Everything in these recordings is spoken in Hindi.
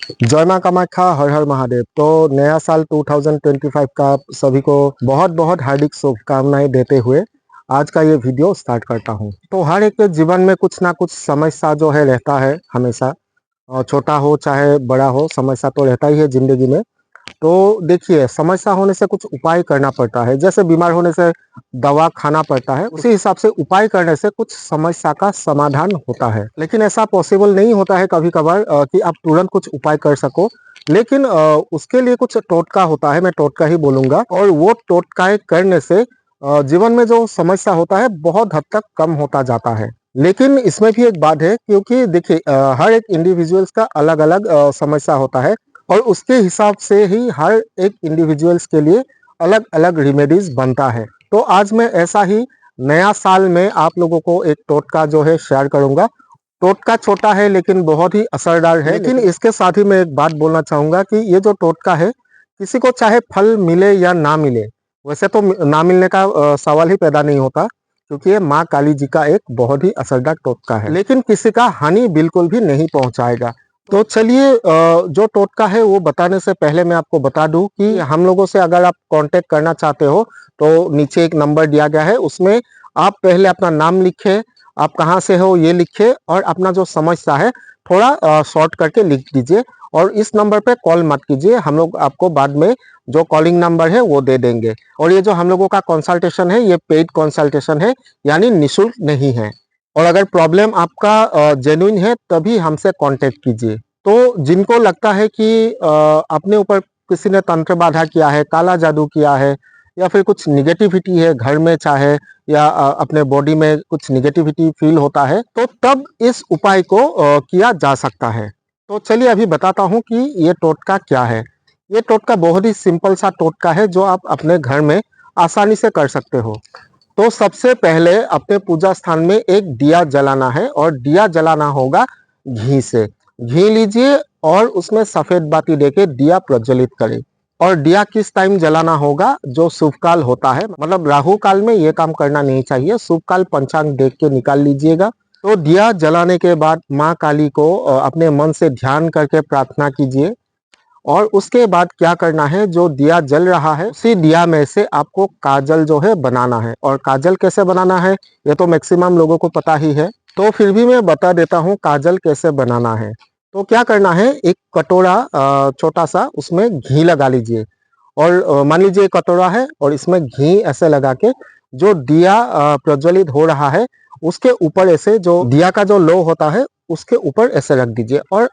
जय मां कामाख्या, हर हर महादेव। तो नया साल 2025 का सभी को बहुत बहुत हार्दिक शुभकामनाएं देते हुए आज का ये वीडियो स्टार्ट करता हूँ। तो हर एक के जीवन में कुछ ना कुछ समस्या जो है रहता है हमेशा, और छोटा हो चाहे बड़ा हो, समस्या तो रहता ही है जिंदगी में। तो देखिए, समस्या होने से कुछ उपाय करना पड़ता है। जैसे बीमार होने से दवा खाना पड़ता है, उसी हिसाब से उपाय करने से कुछ समस्या का समाधान होता है। लेकिन ऐसा पॉसिबल नहीं होता है कभी कभार कि आप तुरंत कुछ उपाय कर सको। लेकिन उसके लिए कुछ टोटका होता है, मैं टोटका ही बोलूंगा। और वो टोटकाएं करने से जीवन में जो समस्या होता है बहुत हद तक कम होता जाता है। लेकिन इसमें भी एक बात है, क्योंकि देखिए हर एक इंडिविजुअल्स का अलग अलग समस्या होता है, और उसके हिसाब से ही हर एक इंडिविजुअल्स के लिए अलग अलग रेमेडीज बनता है। तो आज मैं ऐसा ही नया साल में आप लोगों को एक टोटका जो है शेयर करूंगा। टोटका छोटा है लेकिन बहुत ही असरदार है। लेकिन इसके साथ ही मैं एक बात बोलना चाहूंगा कि ये जो टोटका है, किसी को चाहे फल मिले या ना मिले, वैसे तो ना मिलने का सवाल ही पैदा नहीं होता, क्योंकि ये माँ काली जी का एक बहुत ही असरदार टोटका है। लेकिन किसी का हानि बिल्कुल भी नहीं पहुंचाएगा। तो चलिए, जो टोटका है वो बताने से पहले मैं आपको बता दूं कि हम लोगों से अगर आप कांटेक्ट करना चाहते हो तो नीचे एक नंबर दिया गया है, उसमें आप पहले अपना नाम लिखे, आप कहाँ से हो ये लिखे, और अपना जो समस्या है थोड़ा शॉर्ट करके लिख दीजिए। और इस नंबर पे कॉल मत कीजिए, हम लोग आपको बाद में जो कॉलिंग नंबर है वो दे देंगे। और ये जो हम लोगों का कंसल्टेशन है, ये पेड कंसल्टेशन है, यानी निःशुल्क नहीं है। और अगर प्रॉब्लम आपका जेन्युइन है तभी हमसे कांटेक्ट कीजिए। तो जिनको लगता है कि अपने ऊपर किसी ने तंत्र बाधा किया है, काला जादू किया है, या फिर कुछ निगेटिविटी है घर में, चाहे या अपने बॉडी में कुछ निगेटिविटी फील होता है, तो तब इस उपाय को किया जा सकता है। तो चलिए अभी बताता हूँ कि ये टोटका क्या है। ये टोटका बहुत ही सिंपल सा टोटका है जो आप अपने घर में आसानी से कर सकते हो। तो सबसे पहले अपने पूजा स्थान में एक दिया जलाना है, और दिया जलाना होगा घी से। घी लीजिए और उसमें सफेद बाती देके दिया प्रज्वलित करें। और दिया किस टाइम जलाना होगा? जो शुभ काल होता है, मतलब राहु काल में ये काम करना नहीं चाहिए। शुभ काल पंचांग देख के निकाल लीजिएगा। तो दिया जलाने के बाद माँ काली को अपने मन से ध्यान करके प्रार्थना कीजिए। और उसके बाद क्या करना है, जो दिया जल रहा है उसी दिया में से आपको काजल जो है बनाना है। और काजल कैसे बनाना है ये तो मैक्सिमम लोगों को पता ही है, तो फिर भी मैं बता देता हूँ काजल कैसे बनाना है। तो क्या करना है, एक कटोरा छोटा सा, उसमें घी लगा लीजिए। और मान लीजिए एक कटोरा है और इसमें घी ऐसे लगा के जो दिया प्रज्वलित हो रहा है उसके ऊपर ऐसे, जो दिया का जो लो होता है उसके ऊपर ऐसे रख दीजिए। और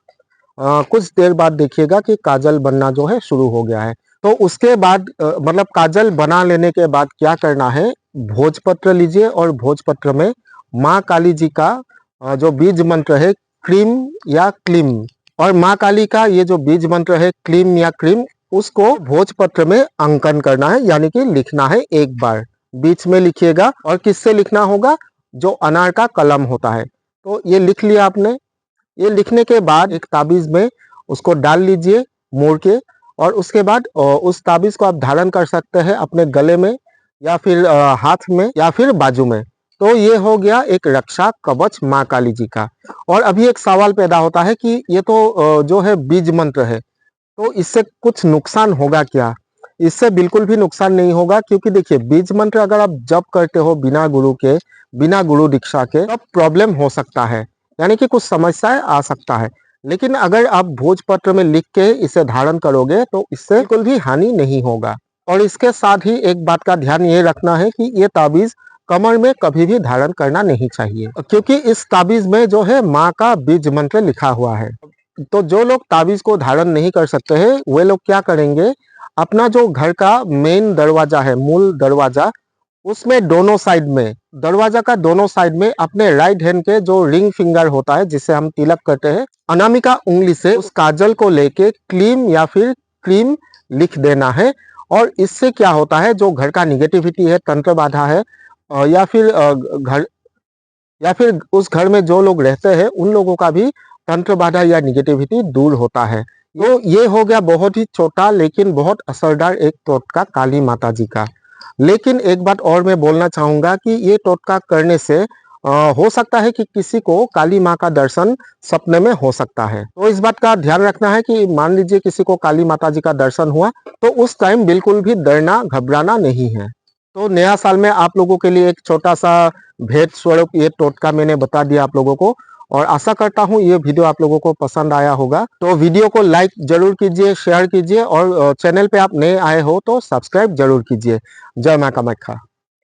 कुछ देर बाद देखिएगा कि काजल बनना जो है शुरू हो गया है। तो उसके बाद मतलब काजल बना लेने के बाद क्या करना है, भोजपत्र लीजिए और भोजपत्र में माँ काली जी का जो बीज मंत्र है, क्रीम या क्लीम, और माँ काली का ये जो बीज मंत्र है क्लीम या क्रीम, उसको भोजपत्र में अंकन करना है, यानी कि लिखना है एक बार। बीच में लिखिएगा। और किससे लिखना होगा? जो अनार का कलम होता है। तो ये लिख लिया आपने। ये लिखने के बाद एक ताबीज में उसको डाल लीजिए मोड़ के। और उसके बाद उस ताबीज को आप धारण कर सकते हैं अपने गले में, या फिर हाथ में, या फिर बाजू में। तो ये हो गया एक रक्षा कवच माँ काली जी का। और अभी एक सवाल पैदा होता है कि ये तो जो है बीज मंत्र है, तो इससे कुछ नुकसान होगा क्या? इससे बिल्कुल भी नुकसान नहीं होगा, क्योंकि देखिए बीज मंत्र अगर आप जप करते हो बिना गुरु के, बिना गुरु दीक्षा के, तब प्रॉब्लम हो सकता है, यानी कि कुछ समस्याएं आ सकता है। लेकिन अगर आप भोजपत्र में लिख के इसे धारण करोगे तो इससे बिल्कुल भी हानि नहीं होगा। और इसके साथ ही एक बात का ध्यान ये रखना है कि ये ताबीज कमर में कभी भी धारण करना नहीं चाहिए, क्योंकि इस ताबीज में जो है माँ का बीज मंत्र लिखा हुआ है। तो जो लोग ताबीज को धारण नहीं कर सकते हैं, वे लोग क्या करेंगे, अपना जो घर का मेन दरवाजा है, मूल दरवाजा, उसमें दोनों साइड में, दरवाजा का दोनों साइड में अपने राइट हैंड के जो रिंग फिंगर होता है जिसे हम तिलक करते हैं, अनामिका उंगली से उस काजल को लेके क्लीम या फिर क्रीम लिख देना है। और इससे क्या होता है, जो घर का निगेटिविटी है, तंत्र बाधा है, या फिर घर, या फिर उस घर में जो लोग रहते हैं उन लोगों का भी तंत्र बाधा या निगेटिविटी दूर होता है। तो ये हो गया बहुत ही छोटा लेकिन बहुत असरदार एक टोटका काली माता जी का। लेकिन एक बात और मैं बोलना चाहूंगा कि ये टोटका करने से हो सकता है कि किसी को काली माँ का दर्शन सपने में हो सकता है। तो इस बात का ध्यान रखना है कि मान लीजिए किसी को काली माता जी का दर्शन हुआ तो उस टाइम बिल्कुल भी डरना घबराना नहीं है। तो नया साल में आप लोगों के लिए एक छोटा सा भेद स्वरूप ये टोटका मैंने बता दिया आप लोगों को, और आशा करता हूँ ये वीडियो आप लोगों को पसंद आया होगा। तो वीडियो को लाइक जरूर कीजिए, शेयर कीजिए, और चैनल पे आप नए आए हो तो सब्सक्राइब जरूर कीजिए। जय मां कामाख्या।